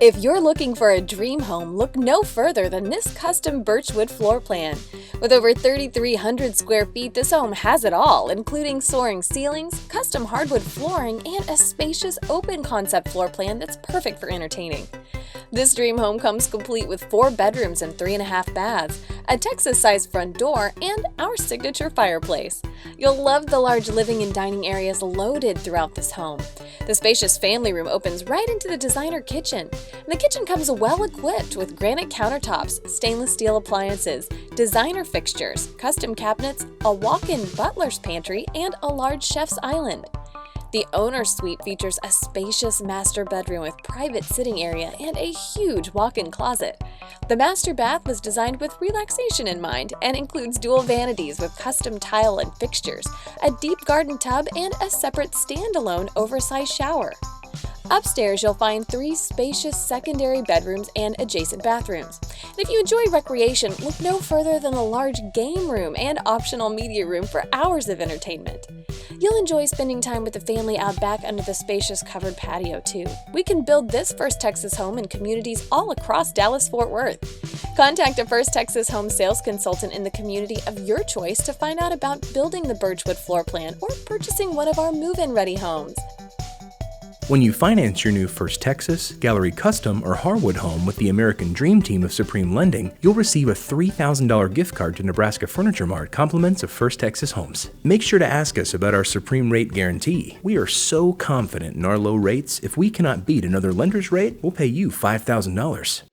If you're looking for a dream home, look no further than this custom Birchwood floor plan. With over 3,300 square feet, this home has it all, including soaring ceilings, custom hardwood flooring, and a spacious open-concept floor plan that's perfect for entertaining. This dream home comes complete with 4 bedrooms and 3.5 baths, a Texas-sized front door, and our signature fireplace. You'll love the large living and dining areas loaded throughout this home. The spacious family room opens right into the designer kitchen. And the kitchen comes well equipped with granite countertops, stainless steel appliances, designer fixtures, custom cabinets, a walk-in butler's pantry, and a large chef's island. The owner's suite features a spacious master bedroom with private sitting area and a huge walk-in closet. The master bath was designed with relaxation in mind and includes dual vanities with custom tile and fixtures, a deep garden tub, and a separate standalone oversized shower. Upstairs, you'll find 3 spacious secondary bedrooms and adjacent bathrooms. And if you enjoy recreation, look no further than a large game room and optional media room for hours of entertainment. You'll enjoy spending time with the family out back under the spacious covered patio, too. We can build this First Texas home in communities all across Dallas-Fort Worth. Contact a First Texas home sales consultant in the community of your choice to find out about building the Birchwood floor plan or purchasing one of our move-in ready homes. When you finance your new First Texas, Gallery Custom, or Harwood home with the American Dream Team of Supreme Lending, you'll receive a $3,000 gift card to Nebraska Furniture Mart, compliments of First Texas homes. Make sure to ask us about our Supreme Rate Guarantee. We are so confident in our low rates, if we cannot beat another lender's rate, we'll pay you $5,000.